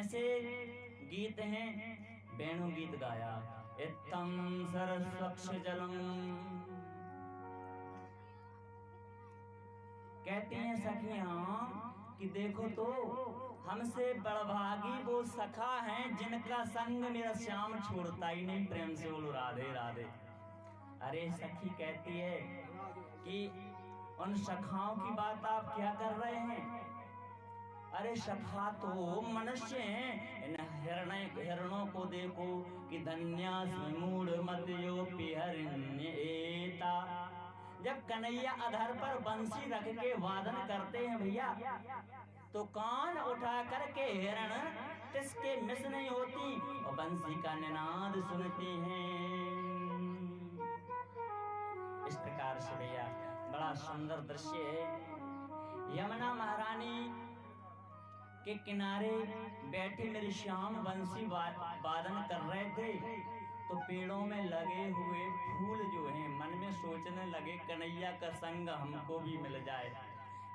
ऐसे गीत हैं, वेणु गीत गाया, इत्थं सरस्वच्छ जलम। कहती हैं सखियां कि देखो तो हमसे बड़भागी वो सखा हैं जिनका संग मेरा श्याम छोड़ता ही नहीं। प्रेम से बोलो राधे राधे। अरे सखी कहती है कि उन सखाओं की बात आप क्या कर रहे हैं? अरे सखा तो मनुष्य हैं। इन हिरणों को देखो कि धन्यास्मि मूढ़मतयोऽपि हरिण्येता। जब कन्हैया अधर पर बंसी रख के वादन करते हैं भैया, तो कान उठा करके हिरण तिसके मिस नहीं होती और बंसी का निनाद सुनती हैं। इस प्रकार से भैया बड़ा सुंदर दृश्य है। यमुना महारानी के किनारे बैठे मेरे श्याम बंसी वादन कर रहे थे, तो पेड़ों में लगे हुए फूल जो हैं मन में सोचने लगे कन्हैया का संग हमको भी मिल जाए,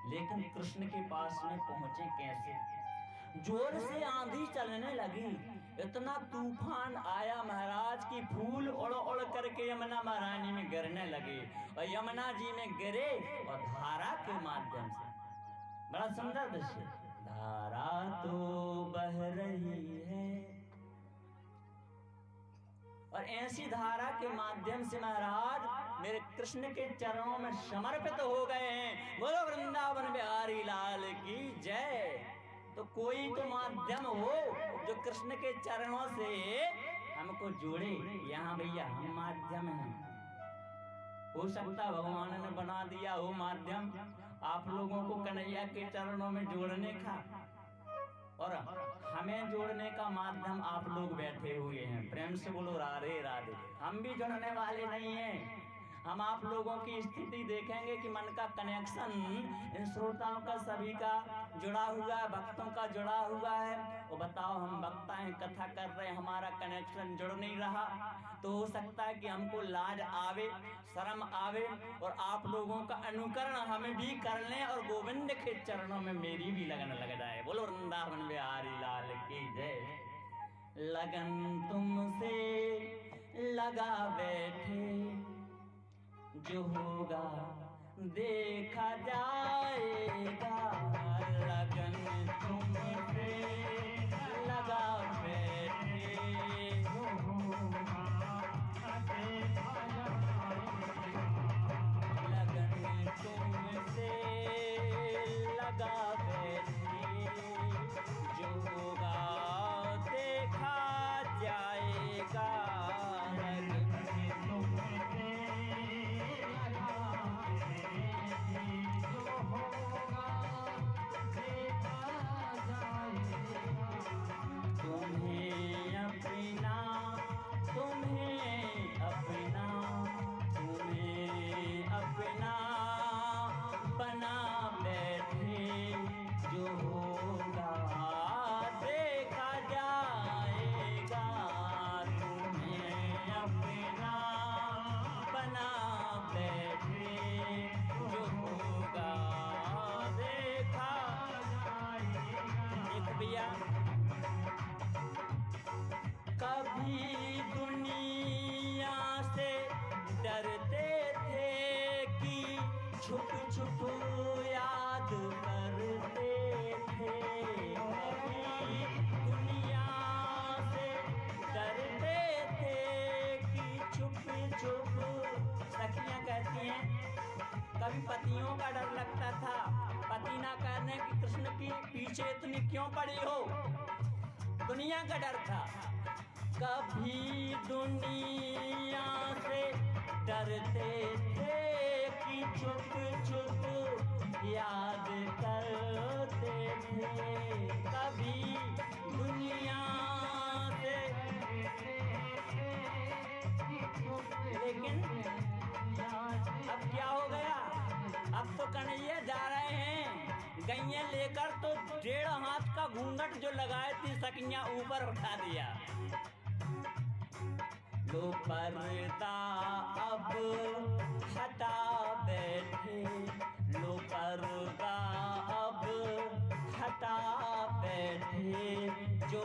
लेकिन कृष्ण के पास में पहुंचे कैसे? जोर से आंधी चलने लगी, इतना तूफान आया महाराज की फूल उड़ उड़ करके यमुना महारानी में गिरने लगे और यमुना जी में गिरे और धारा के माध्यम से। बड़ा सुंदर दृश्य। धारा तो बह रही है और ऐसी धारा के माध्यम से महाराज मेरे कृष्ण के चरणों में समर्पित हो गए हैं। बोलो वृंदावन बिहारी लाल की जय। तो कोई तो माध्यम हो जो कृष्ण के चरणों से हमको जोड़े। यहाँ भैया हम माध्यम हैं। हो सकता भगवान ने बना दिया हो माध्यम आप लोगों को कन्हैया के चरणों में जोड़ने का, और हमें जोड़ने का माध्यम आप लोग बैठे हुए हैं। प्रेम से बोलो राधे राधे। हम भी जुड़ने वाले नहीं हैं। हम आप लोगों की स्थिति देखेंगे कि मन का कनेक्शन इन श्रोताओं का सभी का जुड़ा हुआ है, भक्तों का जुड़ा हुआ है। वो बताओ हम वक्ता हैं, कथा कर रहे हैं, हमारा कनेक्शन जुड़ नहीं रहा, तो हो सकता है कि हमको लाज आवे, शर्म आवे और आप लोगों का अनुकरण हमें भी कर लें और गोविंद के चरणों में मेरी भी लगन लग जाए। बोलो वृंदावन बिहारी लाल की जय। लगन तुमसे लगा बैठे जो होगा देखा जाएगा। लगन तुमसे लगा बैठे जो होगा देखा जाएगा। लगन तुमसे लगा बैठे जो होगा देखा जाएगा। कभी दुनिया से डरते थे कि छुप छुप याद करते थे। कभी दुनिया से डरते थे कि छुप छुप। सखियां कहती हैं कभी पतियों का डर लगता था, पति ना कहने कि कृष्ण के पीछे इतनी क्यों पड़ी हो, दुनिया का डर था। कभी दुनिया से डरते थे कि छुप छुप याद करते थे। कभी दुनिया से, लेकिन अब क्या हो गया? अब तो कन्हैया जा रहे हैं गैया लेकर, तो 1.5 हाथ का घूंघट जो लगाए थी सखियां ऊपर उठा दिया। लो पर्दा अब हटा बैठे, लो पर्दा अब हटा बैठे जो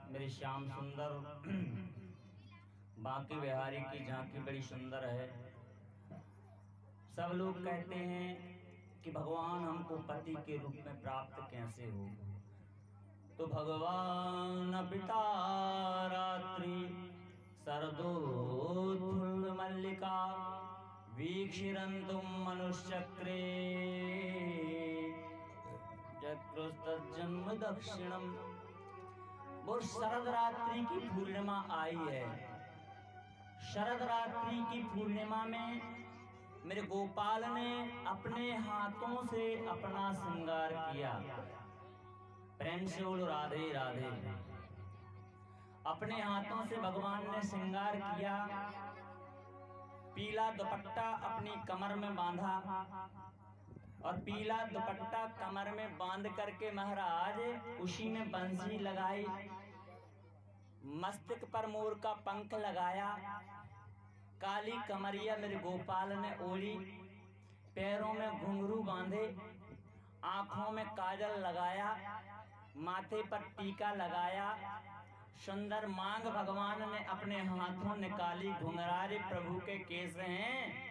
मेरे श्याम सुंदर बांके बिहारी की झांकी बड़ी सुंदर है। सब लोग कहते हैं कि भगवान हमको पति के रूप में प्राप्त कैसे हो, तो भगवान पिता रात्रि सरदोत्फुल्ल मल्लिका वीक्षिरन्तुम मनुष्यक्रे चक्रुस्तज्जन्म दक्षिणम। वो शरद रात्रि की पूर्णिमा आई है। शरद रात्रि की पूर्णिमा में मेरे गोपाल ने अपने हाथों से अपना श्रृंगार किया। प्रेम से बोलो राधे राधे। अपने हाथों से भगवान ने श्रृंगार किया। पीला दुपट्टा अपनी कमर में बांधा और पीला दुपट्टा कमर में बांध करके महाराज उसी में बंसी लगाई, मस्तक पर मोर का पंख लगाया, काली कमरिया मेरे गोपाल ने ओढ़ी, पैरों में घुंघरू बांधे, आंखों में काजल लगाया, माथे पर टीका लगाया, सुंदर मांग भगवान ने अपने हाथों निकाली। घुंघरारे प्रभु के केस हैं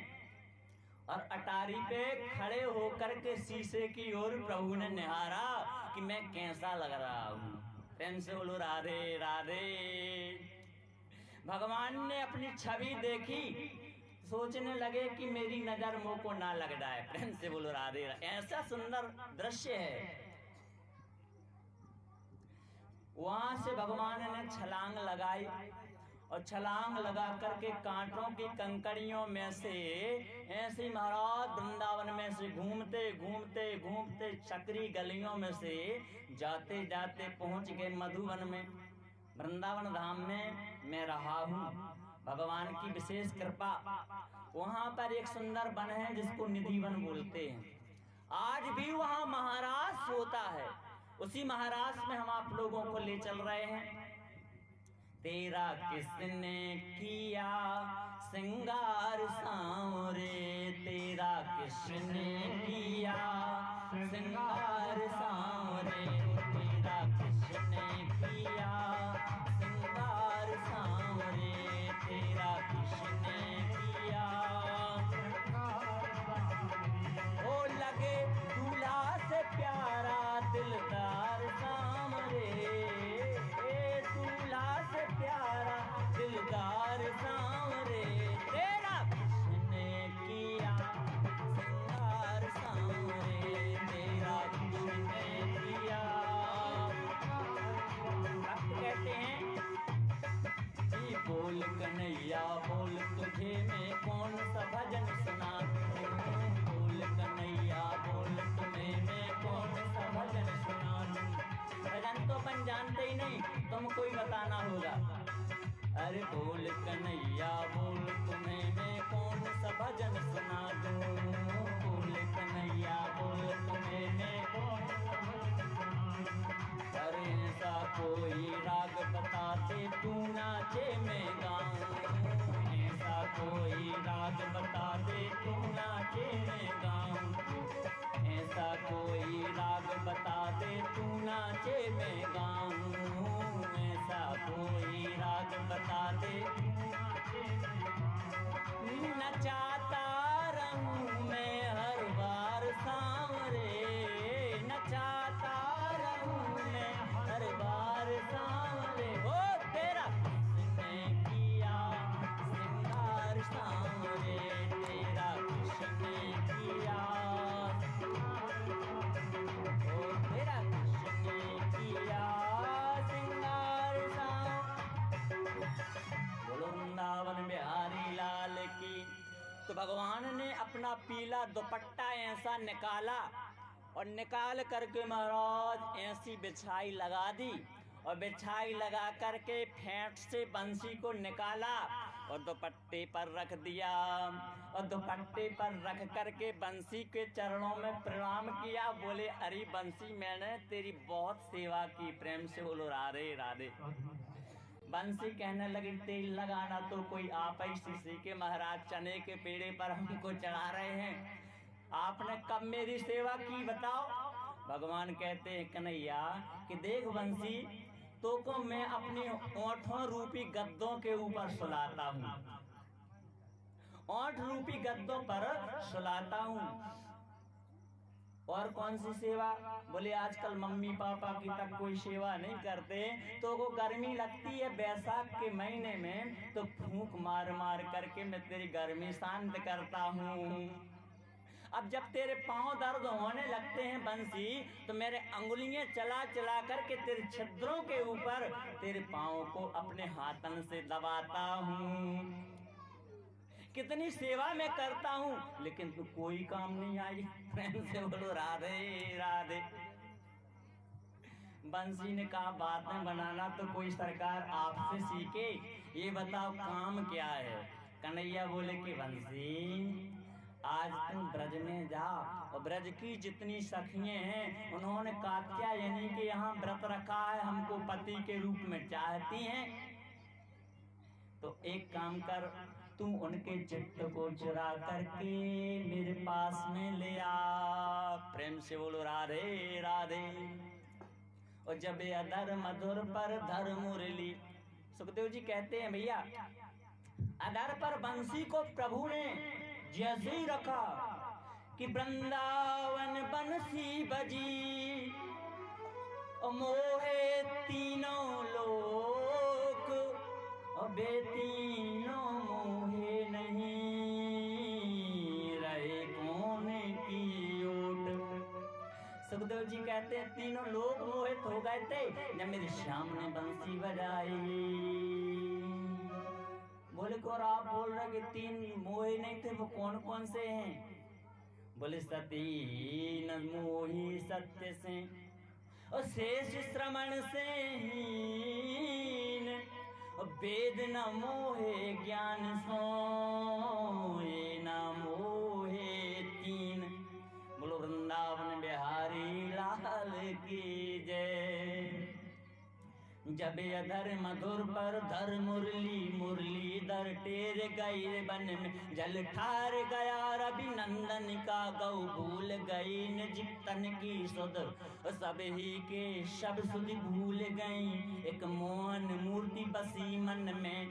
और अटारी पे खड़े होकर के शीशे की ओर प्रभु ने निहारा कि मैं कैसा लग रहा हूँ। प्रेम से बोलो राधे राधे। भगवान ने अपनी छवि देखी, सोचने लगे कि मेरी नजर मुंह को ना लग जाए। प्रेम से बोलो राधे राधे। ऐसा सुंदर दृश्य है। वहां से भगवान ने छलांग लगाई और छलांग लगा करके कांटों की कंकड़ियों में से ऐसे महाराज वृंदावन में से घूमते घूमते घूमते चक्री गलियों में से जाते जाते पहुंच गए मधुवन में। वृंदावन धाम में मैं रहा हूँ, भगवान की विशेष कृपा। वहां पर एक सुंदर वन है जिसको निधिवन बोलते हैं। आज भी वहां महाराज सोता है। उसी महाराज में हम आप लोगों को ले चल रहे हैं। तेरा किसने किया श्रृंगार सांवरे, तेरा किसने किया श्रृंगार सांवरे, तेरा किसने किया श्रृंगार सांवरे, तेरा किसने किया तुमको ही बताना होगा। अरे बोल कन्हैया बोल, तुम्हें मैं कौन सा भजन सुना दूं। बोल कन्हैया बोल, तुम्हें मैं कौन सा भजन सुना दूं। अरे ऐसा कोई राग बता दे, तू नाचे मैं गाऊं। ऐसा कोई राग बता दे, तू नाचे मैं गाऊं। ऐसा कोई राग बता दे, तू नाचे मैं गाऊं। ऐसा कोई राग बता दे, तू नाचे मैं गाऊं। नचाता रहूं मैं हर बार सांवरे, नचाता रहूं मैं हर बार सांवरे। ओ तेरा किसने किया सिंगार सांवरे, तेरा किसने किया। ओ तेरा किसने किया सिंगार सांवरे। बोलो वृंदावन बिहारी लाल की। तो भगवान ने अपना पीला दुपट्टा ऐसा निकाला और निकाल करके महाराज ऐसी बिछाई लगा दी, और बिछाई लगा करके फेंट से बंसी को निकाला और दुपट्टे पर रख दिया, और दुपट्टे पर रख करके बंसी के चरणों में प्रणाम किया। बोले अरे बंसी, मैंने तेरी बहुत सेवा की। प्रेम से बोलो राधे राधे। बंसी कहने लगी तेल लगाना तो कोई आप ही शीशी के महाराज, चने के पेड़े पर हमको चढ़ा रहे हैं। आपने कब मेरी सेवा की बताओ। भगवान कहते हैं कन्हैया कि देख बंसी, तो को मैं अपनी ओंठों रूपी गद्दों के ऊपर सुलाता हूँ, ओंठ रूपी गद्दों पर सुलाता हूँ। और कौन सी सेवा। बोले आजकल मम्मी पापा की तक कोई सेवा नहीं करते। तो वो गर्मी लगती है बैसाख के महीने में, तो फूंक मार मार करके मैं तेरी गर्मी शांत करता हूँ। अब जब तेरे पांव दर्द होने लगते हैं बंसी, तो मेरे अंगुलियां चला चला करके तेरे छिद्रों के ऊपर तेरे पांव को अपने हाथन से दबाता हूँ। कितनी सेवा मैं करता हूँ, लेकिन तू कोई काम नहीं आई। प्रेम से बोलो राधे राधे। बंसी ने कहा बातें बनाना तो कोई सरकार आपसे सीखे, ये बताओ काम क्या है। कन्हैया बोले कि बंसी, आज तुम ब्रज में जा, और ब्रज की जितनी सखियां हैं उन्होंने कात्यायनी के यहाँ व्रत रखा है, हमको पति के रूप में चाहती हैं। तो एक काम कर, तू उनके चित्त को चुरा करके मेरे पास में ले आ। प्रेम से बोलो राधे राधे। और जब ये अधर मधुर पर धर मुरली, सुखदेव जी कहते हैं भैया, अधर पर बंसी को प्रभु ने जैसे ही रखा कि वृंदावन बंसी बजी, और मोहे तीनों लोक, और बेतीनों मोहे नहीं रहे कौन की ओट। सुखदेव जी कहते हैं तीनों लोग मोहित हो गए थे जब मेरे श्याम ने बंसी बजाई। बोले को आप बोल रहे कि तीन मोहे नहीं थे, वो कौन कौन से हैं। बोले सती न मोही सत्य से, और शेष श्रवण से हीन, और वेद न मोहे ज्ञान सोए न मोहे तीन। बोलो वृंदावन बिहारी लाल की जय। जब अधर मधुर पर धर मुरली, मुरलीधर टेर गई बन में जल ठार गया। रवि नंदन का गौ भूल गई निज तन की सुध, सब ही के सब सुध भूल गई। एक मोहन मूर्ति बसी मन में,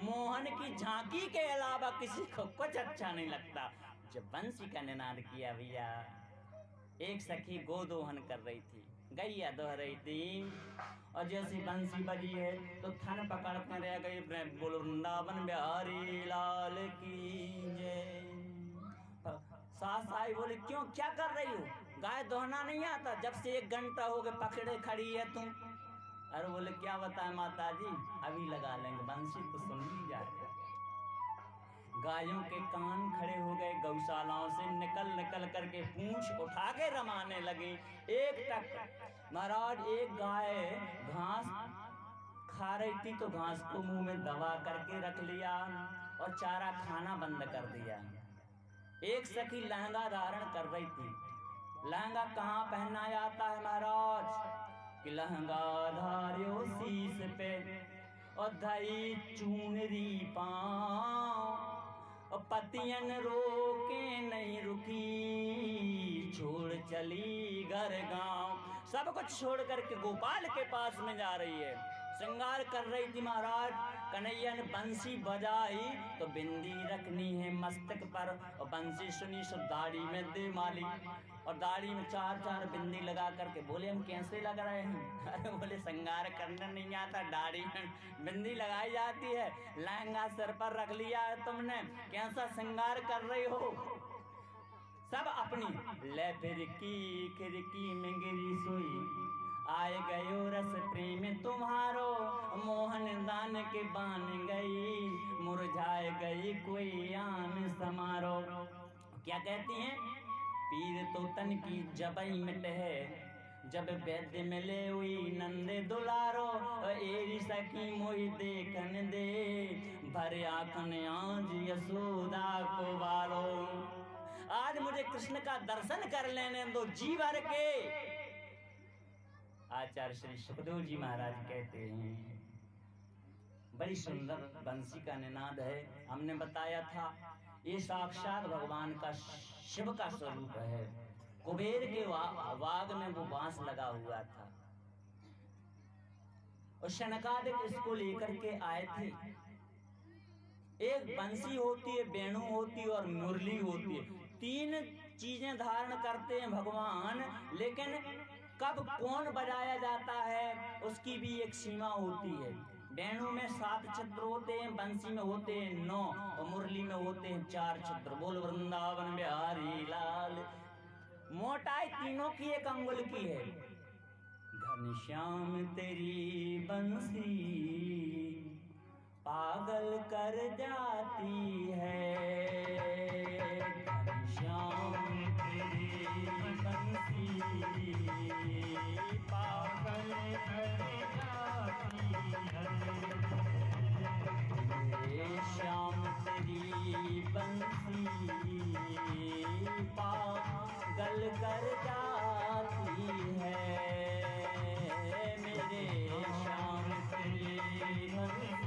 मोहन की झांकी के अलावा किसी को कुछ अच्छा नहीं लगता। जब बंसी का निनाद किया भैया, एक सखी गोदोहन कर रही थी, गैया दोह रही थी, और जैसी बंसी बजी है तो थन पकड़ते रह गई। बोलो वृंदावन बिहारी लाल की जय। सास आई, बोले क्यों क्या कर रही हो, गाय दोहना नहीं आता, जब से 1 घंटा हो गए पकड़े खड़ी है तुम। अरे बोले क्या बताए माता जी, अभी लगा लेंगे, बंसी तो सुन ली जाए। गायों के कान खड़े हो गए, गौशालाओं से निकल निकल करके पूंछ उठा के रमाने लगे। एक तक महाराज एक गाय घास खा रही थी तो घास को मुंह में दबा करके रख लिया और चारा खाना बंद कर दिया। एक सखी लहंगा धारण कर रही थी। लहंगा कहाँ पहना जाता है महाराज कि लहंगा धार्यो शीश पे और धई चूनरी पाँव, और पतियन रोके नहीं रुकी, छोड़ चली घर गांव। सब कुछ छोड़ करके गोपाल के पास में जा रही है। श्रृंगार कर रही थी महाराज। कन्हैया ने बंसी बजाई तो बिंदी रखनी है मस्तक पर, और बंसी सुनी सो दाढ़ी में दे माली, और दाढ़ी में चार चार बिंदी लगा करके बोले हम कैसे लग रहे हैं? अरे बोले श्रृंगार करना नहीं आता, दाढ़ी में बिंदी लगाई जाती है, लहंगा सिर पर रख लिया है तुमने, कैसा श्रृंगार कर रही हो? सब अपनी ले फिरकी खिड़की में गिरी सोई, आए गयो रस प्रेम तुम्हारो, मोहन दान के बान गई, मुरझाए गई कोई आन समारो। क्या कहती हैं? पीर तो तन की जबई मिट है, जब वैद्य मिले हुई नंदे दुलारो, एरी सकी मोहि देखन दे, भरे आंखन आज यशोदा को बारो। आज मुझे कृष्ण का दर्शन कर लेने दो जी भर के। आचार्य श्री सुखदेव जी महाराज कहते हैं, बड़ी सुंदर बंसी का निनाद है। हमने बताया था ये साक्षात भगवान का शिव का स्वरूप है। कुबेर के वाग में वो बांस लगा हुआ था, और शनकादिक इसको लेकर के आए थे। एक बंसी होती है, वेणु होती है और मुरली होती है। तीन चीजें धारण करते हैं भगवान, लेकिन कब कौन बजाया जाता है उसकी भी एक सीमा होती है। वेणु में 7 छिद्र होते हैं, बंसी में होते हैं 9, और मुरली में होते हैं 4 छिद्र। बोल वृंदावन बिहारी लाल। मोटाई तीनों की 1 अंगुल की है। घनश्याम तेरी बंसी पागल कर जाती है, घनश्याम तेरी बंसी पागल कर जाती है, श्याम तेरी बंसी पागल कर जाती है, मेरे श्याम तेरी बंसी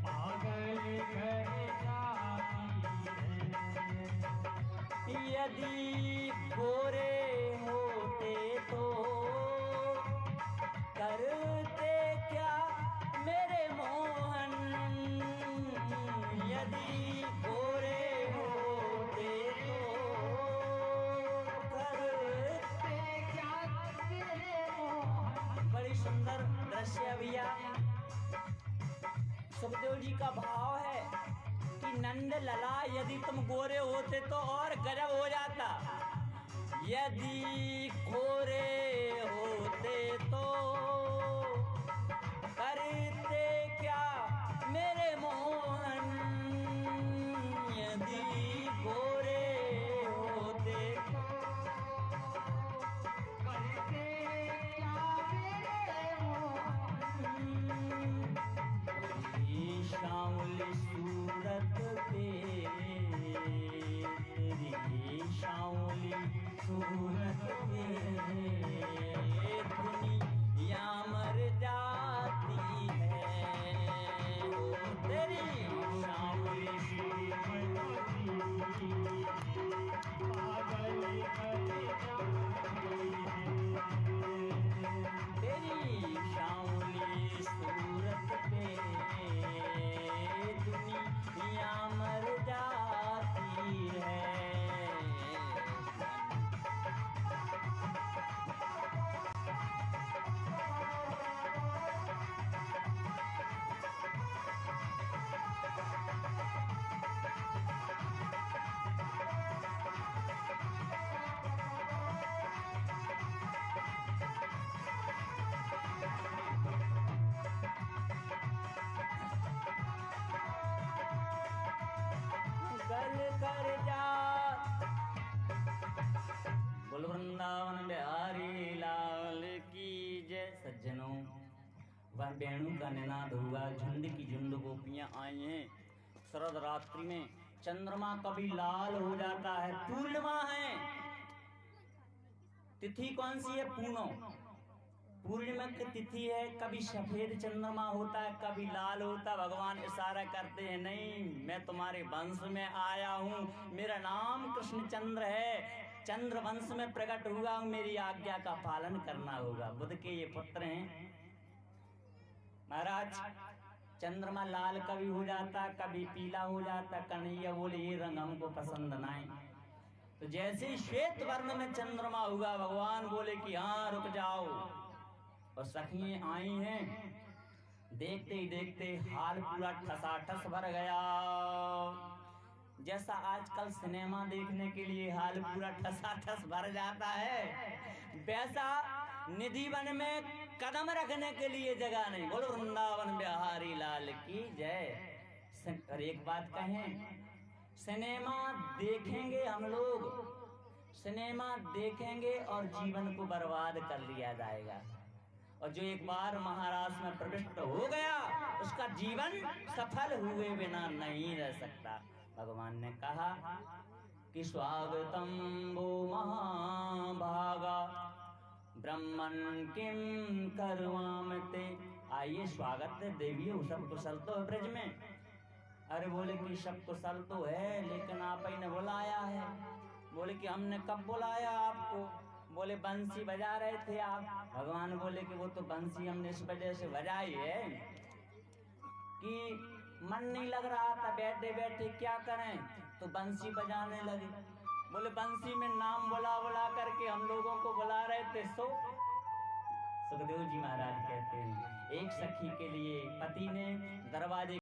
पागल कर जाती है। यदि गोरे होते तो करते क्या मेरे मोहन, यदि गोरे होते तो करते क्या मेरे मोहन। बड़ी सुंदर दृश्य भैया। सुखदेव जी का भाव है कि नंद लला यदि तुम गोरे होते तो और गजब हो जाता, यदि गोरे होते तो करते क्या मेरे मोहन, यदि गोरे होते तो करते क्या मेरे मोहन। श्यामली सूरत पे तेरी श्यामली सूरत पे दुनिया मर जाती है, तेरी वेणु का निनाद हुआ, झुंड की झुंड गोपियां आई हैं। शरद रात्रि में चंद्रमा कभी लाल हो जाता है, पूर्णिमा है, तिथि कौन सी है? पूर्णिमा की तिथि है। कभी सफेद चंद्रमा होता है, कभी लाल होता है। भगवान इशारा करते हैं, नहीं, मैं तुम्हारे वंश में आया हूँ, मेरा नाम कृष्णचंद्र है, चंद्र वंश में प्रकट हुआ हूँ, मेरी आज्ञा का पालन करना होगा। बुद्ध के ये पुत्र हैं। महाराज, चंद्रमा लाल कभी हो जाता, कभी पीला हो जाता। कन्हैया बोले ये रंग हमको पसंद नहीं। तो जैसे ही श्वेत वर्ण में चंद्रमा हुआ, भगवान बोले कि हाँ रुक जाओ। और सखियां आई हैं, देखते ही देखते हाल पूरा ठसाठस भर गया। जैसा आजकल सिनेमा देखने के लिए हाल पूरा ठसाठस भर जाता है, वैसा निधि वन में कदम रखने के लिए जगह नहीं। बोलो वृंदावन बिहारी लाल की जय। और एक बात कहें, सिनेमा देखेंगे हम लोग, सिनेमा देखेंगे और जीवन को बर्बाद कर लिया जाएगा। और जो एक बार महाराष्ट्र में प्रविष्ट हो गया, उसका जीवन सफल हुए बिना नहीं रह सकता। भगवान ने कहा कि स्वागतम वो महाभागा ब्रह्मन किम करवामते। आइए, स्वागत है देवियों, सब कुशल तो है ब्रज में? अरे बोले कि सब कुशल तो है, लेकिन आप ही ने बुलाया है। बोले कि हमने कब बुलाया आपको? बोले बंसी बजा रहे थे आप। भगवान बोले कि वो तो बंसी हमने इस वजह से बजाई है कि मन नहीं लग रहा था, बैठे बैठे क्या करें, तो बंसी बजाने लगे। बोले बंसी में नाम बुला बुला करके हम लोगों को बुला रहे थे। सुखदेव जी महाराज कहते हैं, एक सखी के लिए पति ने दरवाजे